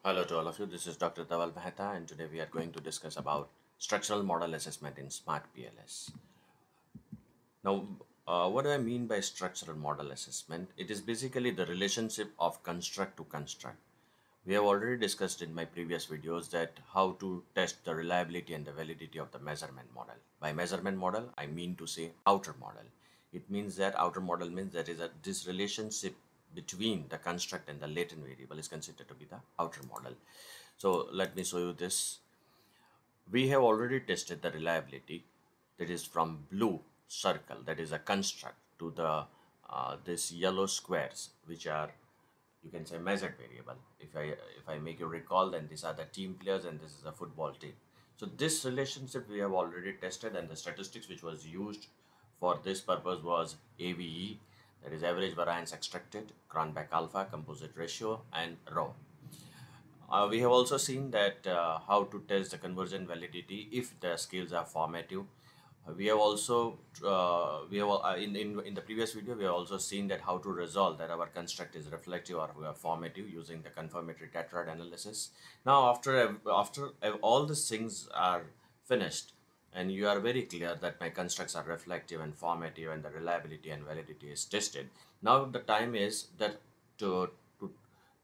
Hello to all of you. This is Dr. Dhaval Maheta, and today we are going to discuss about structural model assessment in SmartPLS. Now, what do I mean by structural model assessment? It is basically the relationship of construct to construct. We have already discussed in my previous videos that how to test the reliability and the validity of the measurement model. By measurement model, I mean to say outer model. It means that outer model means that is this relationship between the construct and the latent variable is considered to be the outer model. So let me show you this. We have already tested the reliability, that is from blue circle, that is a construct, to the this yellow squares, which are, you can say, measured variable. If I make you recall, then these are the team players and this is a football team. So this relationship we have already tested, and the statistics which was used for this purpose was AVE, that is average variance extracted, Cronbach alpha, composite ratio, and rho. We have also seen that how to test the conversion validity if the scales are formative. We have also in the previous video we have also seen that how to resolve that our construct is reflective or formative using the confirmatory tetrad analysis. Now after all these things are finished and you are very clear that my constructs are reflective and formative and the reliability and validity is tested, now the time is that to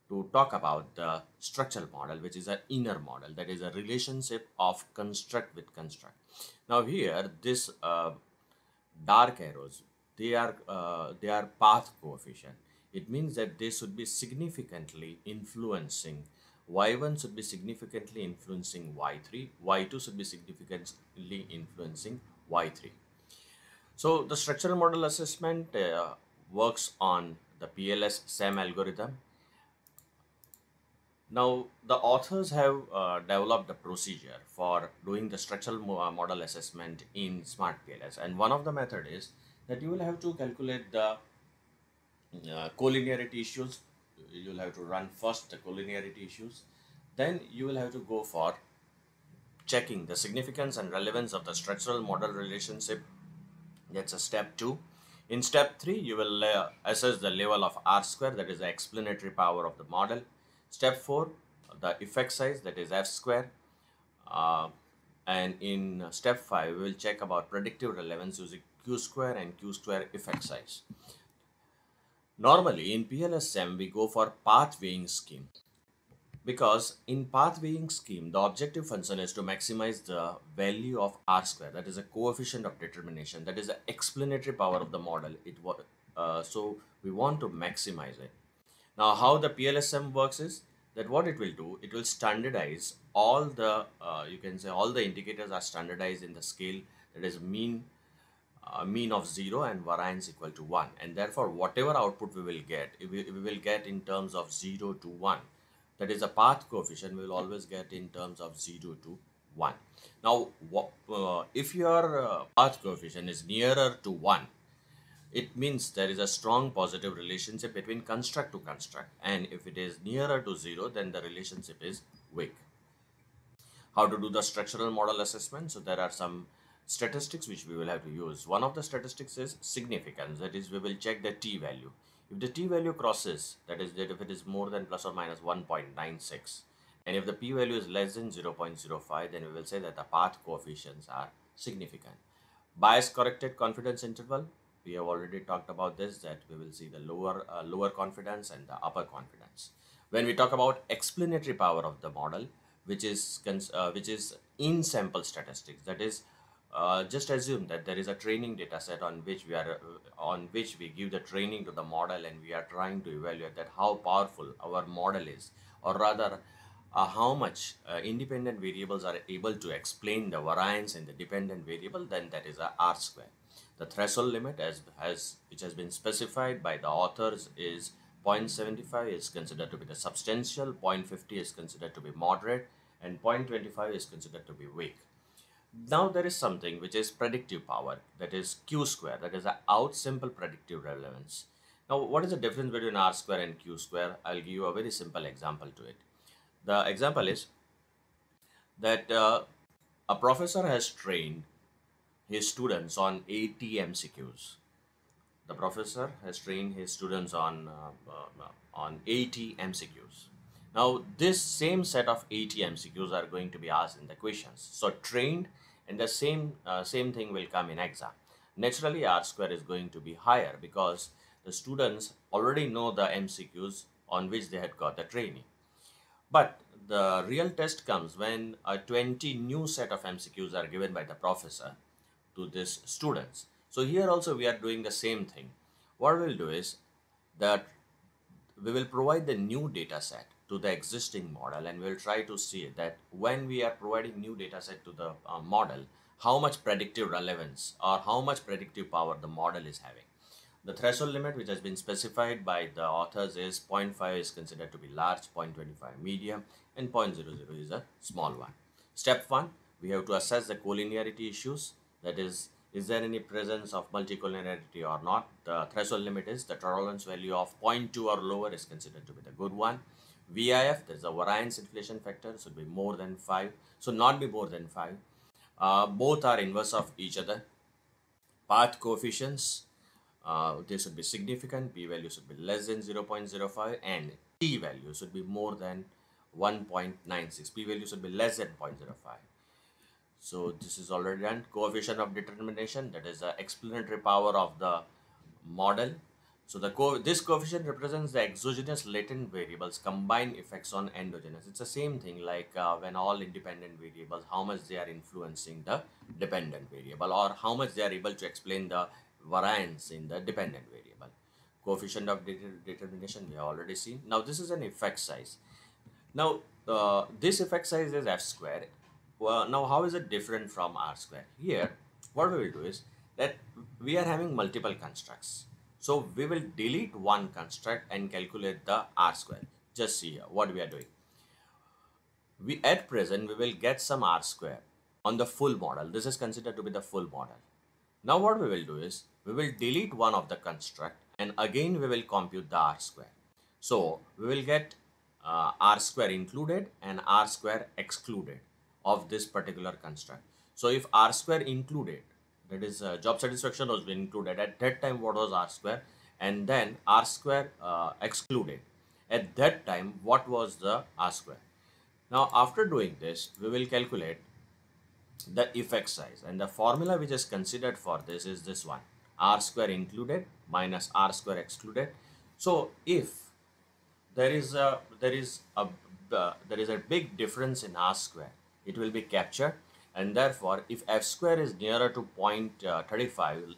to to talk about the structural model, which is an inner model, that is a relationship of construct with construct. Now here, this dark arrows, they are path coefficient. It means that they should be significantly influencing. Y1 should be significantly influencing Y3. Y2 should be significantly influencing Y3. So the structural model assessment works on the PLS SAM algorithm. Now, the authors have developed a procedure for doing the structural model assessment in SmartPLS, and one of the method is that you will have to calculate the collinearity issues. You will have to run first the collinearity issues, then you will have to go for checking the significance and relevance of the structural model relationship. That's a step 2. In step 3, you will assess the level of R square, that is the explanatory power of the model. Step 4, the effect size, that is F square. And in step 5, we will check about predictive relevance using Q square and Q square effect size. Normally, in PLSM, we go for path weighing scheme, because in path weighing scheme, the objective function is to maximize the value of R square, that is a coefficient of determination, that is the explanatory power of the model. So we want to maximize it. Now, how the PLSM works is that what it will do, it will standardize all the, you can say all the indicators are standardized in the scale, that is mean of 0 and variance equal to 1, and therefore whatever output we will get, we will get in terms of 0 to 1. That is a path coefficient, we will always get in terms of 0 to 1. Now, if your path coefficient is nearer to 1, it means there is a strong positive relationship between construct to construct, and if it is nearer to 0, then the relationship is weak. How to do the structural model assessment? So there are some statistics which we will have to use. One of the statistics is significance, that is we will check the t value. If the t value crosses, that is that if it is more than plus or minus 1.96, and if the p value is less than 0.05, then we will say that the path coefficients are significant. Bias corrected confidence interval, we have already talked about this, that we will see the lower confidence and the upper confidence. When we talk about explanatory power of the model, which is in sample statistics, that is just assume that there is a training data set on which we give the training to the model, and we are trying to evaluate that how powerful our model is, or rather how much independent variables are able to explain the variance in the dependent variable, then that is a R square. The threshold limit which has been specified by the authors is 0.75 is considered to be the substantial, 0.50 is considered to be moderate, and 0.25 is considered to be weak. Now there is something which is predictive power, that is Q square, that is a out simple predictive relevance. Now what is the difference between R square and Q square? I'll give you a very simple example to it. The example is that a professor has trained his students on 80 MCQs. The professor has trained his students on 80 MCQs. Now, this same set of 80 MCQs are going to be asked in the questions. So, trained, and the same thing will come in exam. Naturally, R square is going to be higher because the students already know the MCQs on which they had got the training. But the real test comes when a 20 new set of MCQs are given by the professor to these students. So here also we are doing the same thing. What we'll do is that we will provide the new data set to the existing model, and we'll try to see that when we are providing new data set to the model, how much predictive relevance or how much predictive power the model is having. The threshold limit which has been specified by the authors is 0.5 is considered to be large, 0.25 medium, and 0.00 is a small one. Step 1, we have to assess the collinearity issues, that is there any presence of multicollinearity or not. The threshold limit is the tolerance value of 0.2 or lower is considered to be the good one. VIF, there is a variance inflation factor, should be more than 5, so not be more than 5. Both are inverse of each other. Path coefficients, they should be significant. P value should be less than 0.05, and T value should be more than 1.96. P value should be less than 0.05. So this is already done. Coefficient of determination, that is the explanatory power of the model. So this coefficient represents the exogenous latent variables combined effects on endogenous. It's the same thing like when all independent variables, how much they are influencing the dependent variable, or how much they are able to explain the variance in the dependent variable. Coefficient of determination we have already seen. Now this is an effect size. Now, this effect size is f square. Well, now, how is it different from r square? Here, what we will do is that we are having multiple constructs. So, we will delete one construct and calculate the r square. Just see here what we are doing. We at present, we will get some r square on the full model. This is considered to be the full model. Now, what we will do is we will delete one of the construct, and again we will compute the r square. So we will get r square included and r square excluded of this particular construct. So if r square included, that is job satisfaction was included, at that time what was r square, and then r square excluded, at that time what was the r square. Now after doing this, we will calculate the effect size, and the formula which is considered for this is this one: r square included minus r square excluded. So if there is a big difference in r square, it will be captured, and therefore if f square is nearer to 0.35,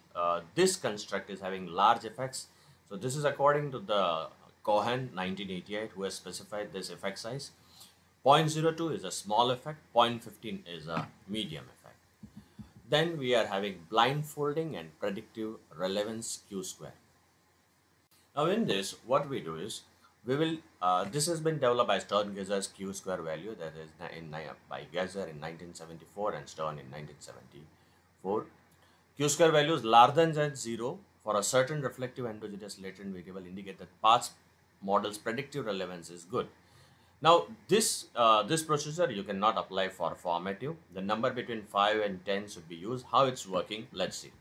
this construct is having large effects. So this is according to the Cohen 1988, who has specified this effect size. 0.02 is a small effect, 0.15 is a medium effect. Then we are having blindfolding and predictive relevance q square. Now in this, what we do is, we will, this has been developed by Stern-Gezer's q square value, that is by Gezer in 1974 and Stern in 1974. Q square values larger than 0 for a certain reflective endogenous latent variable indicate that past model's predictive relevance is good. Now this procedure you cannot apply for formative. The number between 5 and 10 should be used. How it's working, let's see.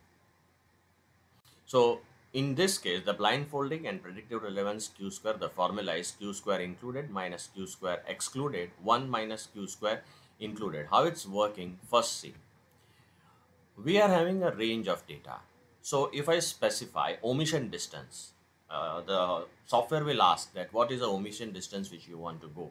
So in this case, the blindfolding and predictive relevance q square, the formula is q square included minus q square excluded 1 minus q square included. How it's working, first see. We are having a range of data. So if I specify omission distance, the software will ask that what is the omission distance which you want to go.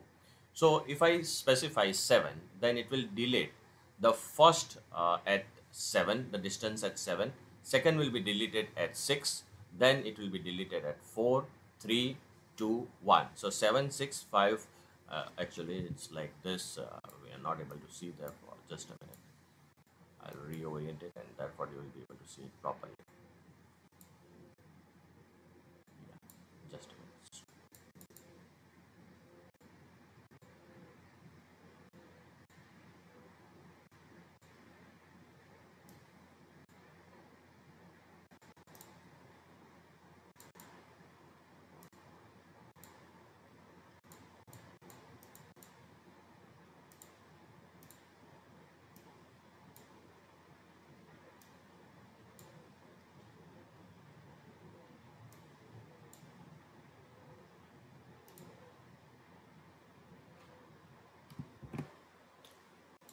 So if I specify 7, then it will delete the first at 7, the distance at 7. Second will be deleted at 6. Then it will be deleted at 4, 3, 2, 1. So 7, 6, 5. Actually, it's like this. We are not able to see there for just a minute. I'll reorient it, and therefore you will be able to see it properly. Yeah, just a minute.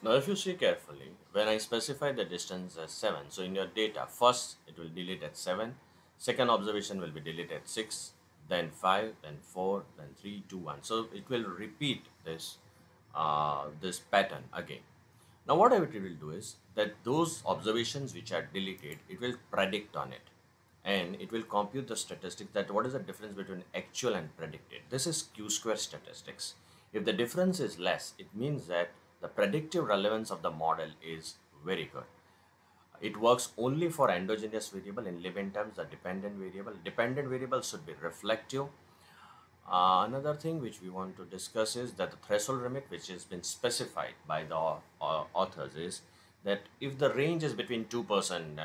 Now, if you see carefully, when I specify the distance as 7, so in your data, first it will delete at 7, second observation will be deleted at 6, then 5, then 4, then 3, 2, 1. So it will repeat this pattern again. Now, what it will do is that those observations which are deleted, it will predict on it, and it will compute the statistics that what is the difference between actual and predicted. This is Q-square statistics. If the difference is less, it means that the predictive relevance of the model is very good. It works only for endogenous variable. In layman terms, the dependent variable. Dependent variable should be reflective. Another thing which we want to discuss is that the threshold limit, which has been specified by the authors, is that if the range is between 2%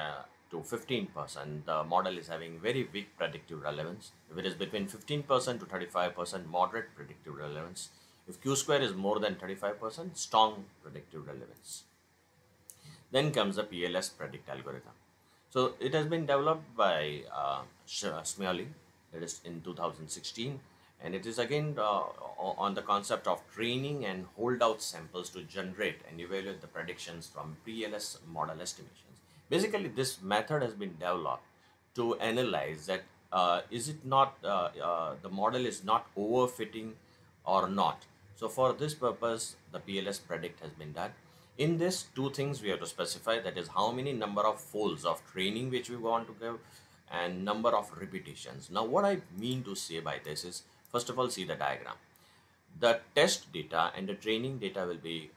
to 15%, the model is having very weak predictive relevance. If it is between 15% to 35%, moderate predictive relevance. If Q square is more than 35%, strong predictive relevance. Then comes the PLS predict algorithm. So it has been developed by Smalley, that is in 2016, and it is again on the concept of training and holdout samples to generate and evaluate the predictions from PLS model estimations. Basically, this method has been developed to analyze that is it not the model is not overfitting or not. So for this purpose, the PLS predict has been done. In this, two things we have to specify, that is how many number of folds of training which we want to give and number of repetitions. Now what I mean to say by this is, first of all, see the diagram. The test data and the training data will be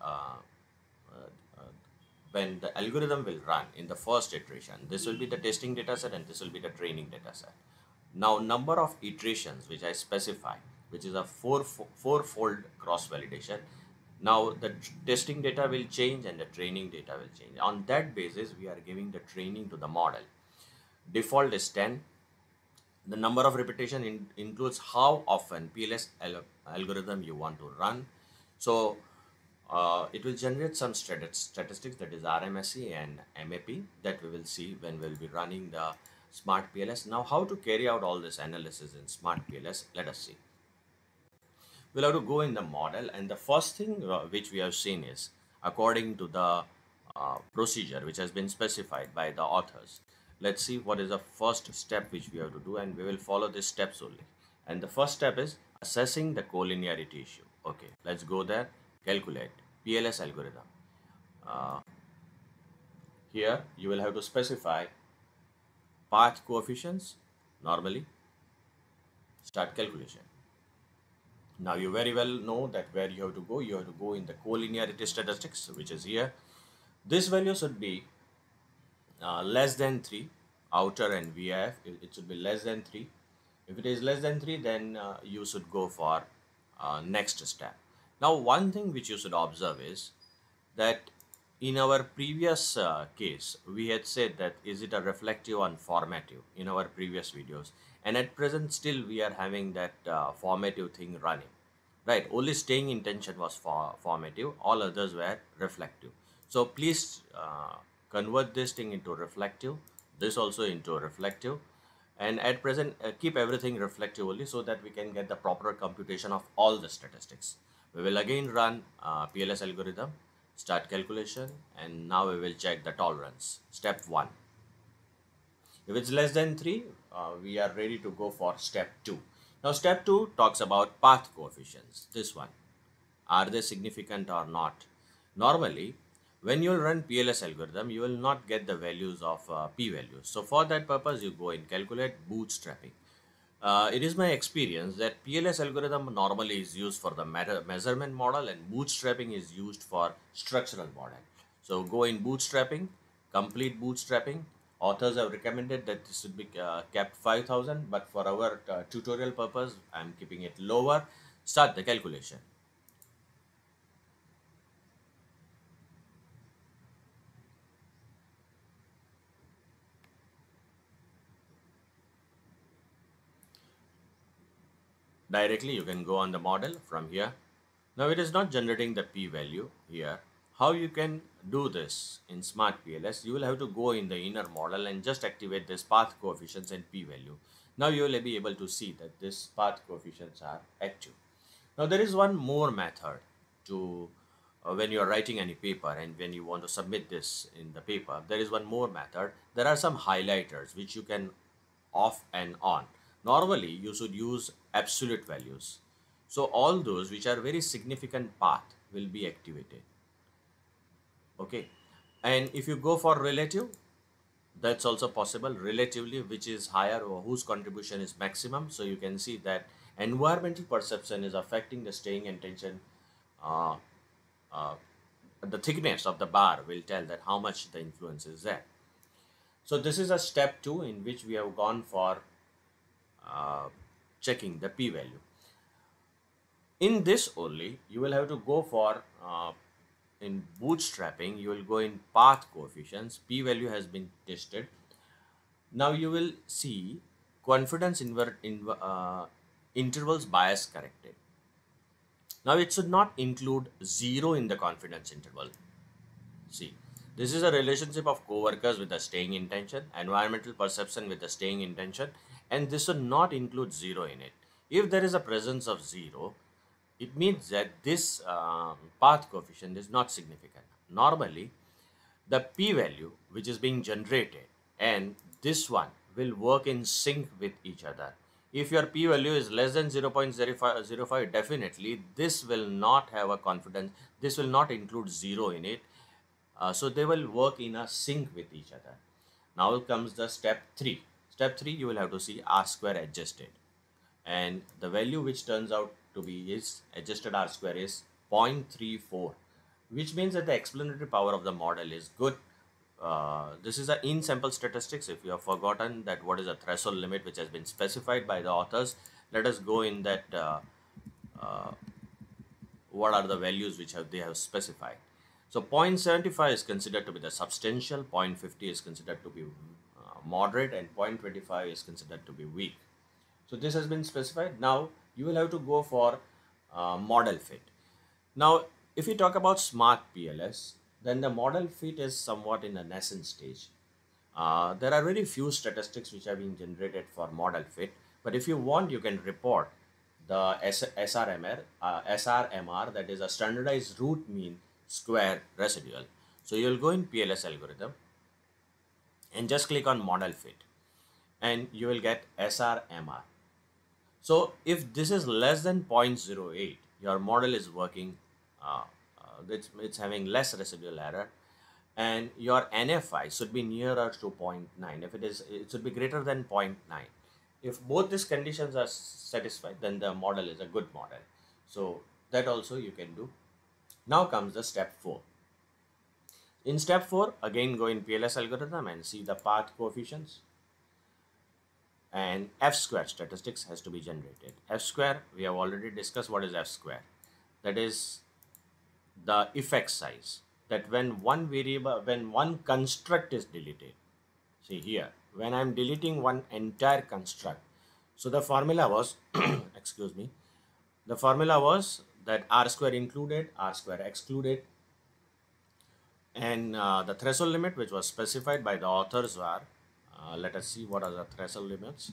when the algorithm will run in the first iteration. This will be the testing data set and this will be the training data set. Now number of iterations which I specify, which is a four-fold cross validation. Now the testing data will change and the training data will change. On that basis, we are giving the training to the model. Default is 10. The number of repetition includes how often PLS algorithm you want to run. So it will generate some statistics, that is RMSE and MAP, that we will see when we will be running the SmartPLS. Now how to carry out all this analysis in SmartPLS, let us see. We'll have to go in the model, and the first thing which we have seen is according to the procedure which has been specified by the authors. Let's see what is the first step which we have to do, and we will follow these steps only. And the first step is assessing the collinearity issue. Okay, let's go there. Calculate PLS algorithm. Uh, Here you will have to specify path coefficients normally. Start calculation. Now you very well know that where you have to go. You have to go in the collinearity statistics, which is here. This value should be less than 3, outer and VIF. It should be less than 3. If it is less than 3, then you should go for next step. Now one thing which you should observe is that in our previous case, we had said that is it a reflective or formative in our previous videos, and at present still we are having that formative thing running, right? Only staying intention was formative, all others were reflective. So please convert this thing into reflective, this also into reflective, and at present keep everything reflective only, so that we can get the proper computation of all the statistics. We will again run PLS algorithm, start calculation, and now we will check the tolerance. Step 1. If it's less than 3, we are ready to go for step 2. Now step 2 talks about path coefficients. This one, are they significant or not? Normally, when you run PLS algorithm, you will not get the values of p-values. So for that purpose, you go in calculate bootstrapping. It is my experience that PLS algorithm normally is used for the measurement model, and bootstrapping is used for structural model. So go in bootstrapping, complete bootstrapping. Authors have recommended that this should be kept 5000, but for our tutorial purpose, I am keeping it lower. Start the calculation. Directly you can go on the model from here. Now it is not generating the p-value here. How you can do this in SmartPLS? You will have to go in the inner model and just activate this path coefficients and p-value. Now you will be able to see that this path coefficients are active. Now there is one more method to when you are writing any paper and when you want to submit this in the paper, there is one more method. There are some highlighters which you can off and on. Normally you should use absolute values, so all those which are very significant path will be activated. Okay, and if you go for relative, that's also possible. Relatively, which is higher or whose contribution is maximum. So you can see that environmental perception is affecting the staying intention. uh, uh, the thickness of the bar will tell that how much the influence is there. So this is a step 2 in which we have gone for uh, checking the p-value. In this only you will have to go for in bootstrapping, you will go in path coefficients. P-value has been tested. Now you will see confidence intervals bias corrected. Now it should not include 0 in the confidence interval. See, this is a relationship of co-workers with the staying intention, environmental perception with the staying intention, and this should not include 0 in it. If there is a presence of 0, it means that this path coefficient is not significant. Normally, the p-value which is being generated and this one will work in sync with each other. If your p-value is less than 0.05, definitely this will not have a confidence, this will not include 0 in it. So they will work in a sync with each other. Now comes the step 3. Step 3, you will have to see r square adjusted, and the value which turns out to be is adjusted r square is 0.34, which means that the explanatory power of the model is good. This is a in sample statistics. If you have forgotten that what is a threshold limit which has been specified by the authors, let us go in that what are the values which they have specified. So 0.75 is considered to be the substantial, 0.50 is considered to be moderate, and 0.25 is considered to be weak. So this has been specified. Now you will have to go for model fit. Now if we talk about SmartPLS, then the model fit is somewhat in a nascent stage. There are very few statistics which have been generated for model fit, but if you want, you can report the SRMR, that is a standardized root mean square residual. So you'll go in PLS algorithm and just click on model fit, and you will get SRMR. So if this is less than 0.08, your model is working, it's having less residual error, and your NFI should be nearer to 0.9. If it should be greater than 0.9. If both these conditions are satisfied, then the model is a good model. So that also you can do. Now comes the step 4. In step 4, again go in PLS algorithm and see the path coefficients, and F square statistics has to be generated. F square, we have already discussed what is F square. That is the effect size, that when one construct is deleted. See here, when I am deleting one entire construct, so the formula was excuse me, the formula was that r square included, r square excluded, and the threshold limit which was specified by the authors were, let us see what are the threshold limits.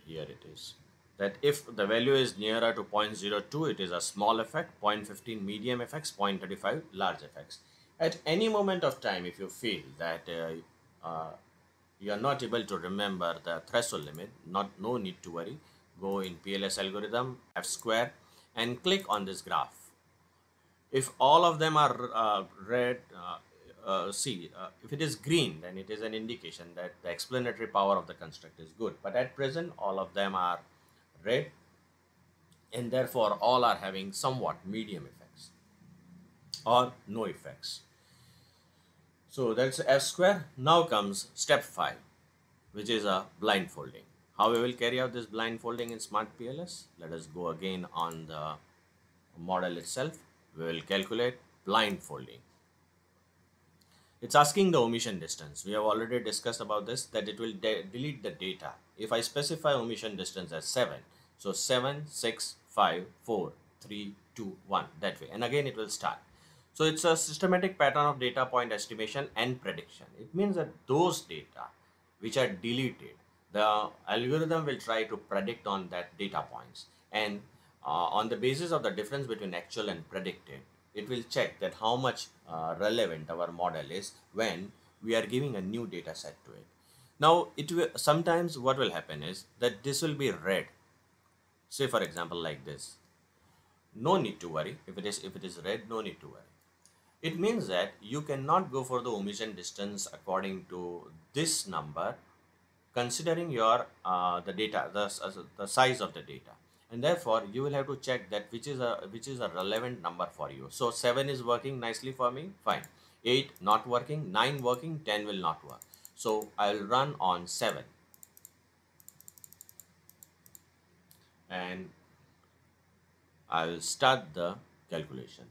Here it is, that if the value is nearer to 0.02, it is a small effect, 0.15 medium effects, 0.35 large effects. At any moment of time, if you feel that you are not able to remember the threshold limit, no need to worry. Go in PLS algorithm, F square, and click on this graph. If all of them are red, if it is green, then it is an indication that the explanatory power of the construct is good. But at present, all of them are red, and therefore all are having somewhat medium effects or no effects. So that's F square. Now comes step 5, which is a blindfolding. How we will carry out this blindfolding in SmartPLS? Let us go again on the model itself. We will calculate blindfolding. It's asking the omission distance. We have already discussed about this, that it will delete the data. If I specify omission distance as 7, so 7, 6, 5, 4, 3, 2, 1, that way. And again it will start. So it's a systematic pattern of data point estimation and prediction. It means that those data which are deleted, the algorithm will try to predict on that data points. And On the basis of the difference between actual and predicted, it will check that how much relevant our model is when we are giving a new data set to it. Now, it will sometimes what will happen is that this will be red. Say for example like this. No need to worry. If it is red, no need to worry. It means that you cannot go for the omission distance according to this number, considering your the data, the size of the data, and therefore you will have to check that which is a relevant number for you. So 7 is working nicely for me, fine. 8 not working, 9 working, 10 will not work. So I'll run on 7 and I'll start the calculation.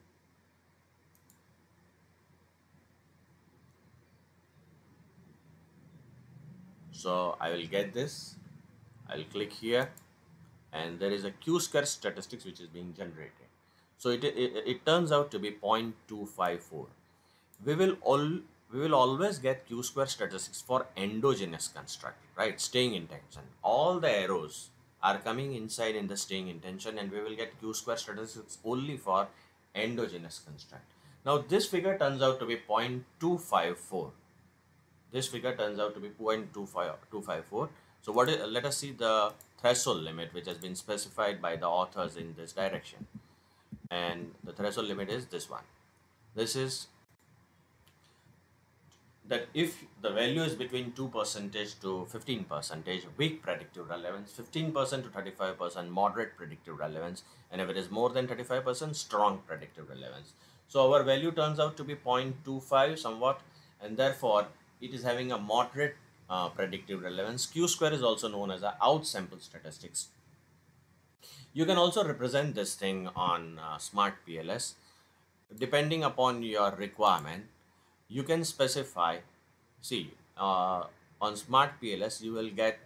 So I will get this, I'll click here, and there is a q-square statistics which is being generated. So it turns out to be 0.254. We will always get q-square statistics for endogenous construct, right? Staying intention. All the arrows are coming inside in the staying intention, and we will get q-square statistics only for endogenous construct. Now this figure turns out to be 0.254. This figure turns out to be 0.254. So what is, let us see the threshold limit which has been specified by the authors in this direction. And the threshold limit is this one. This is that if the value is between 2% to 15%, weak predictive relevance, 15% to 35% moderate predictive relevance, and if it is more than 35%, strong predictive relevance. So our value turns out to be 0.25 somewhat, and therefore it is having a moderate predictive relevance. Q square is also known as a outsample statistics. You can also represent this thing on SmartPLS. Depending upon your requirement, you can specify, see, on SmartPLS, you will get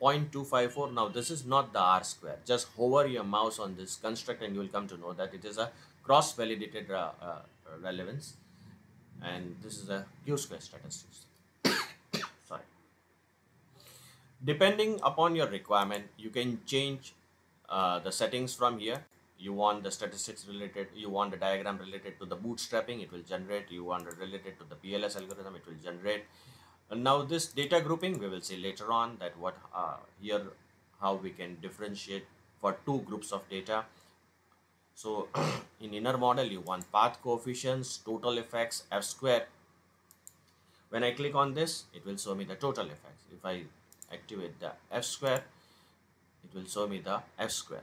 0.254. Now, this is not the R square. Just hover your mouse on this construct and you will come to know that it is a cross-validated relevance. And this is a Q square statistics. Sorry. Depending upon your requirement, you can change the settings from here. You want the statistics related, you want the diagram related to the bootstrapping, it will generate. You want it related to the PLS algorithm, it will generate. And now this data grouping, we will see later on that what here how we can differentiate for two groups of data. So in inner model, you want path coefficients, total effects, F square. When I click on this, it will show me the total effects. If I activate the F square, it will show me the F square.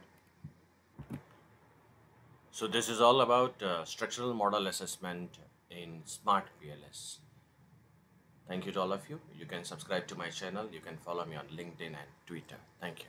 So this is all about structural model assessment in SmartPLS. Thank you to all of you. You can subscribe to my channel. You can follow me on LinkedIn and Twitter. Thank you.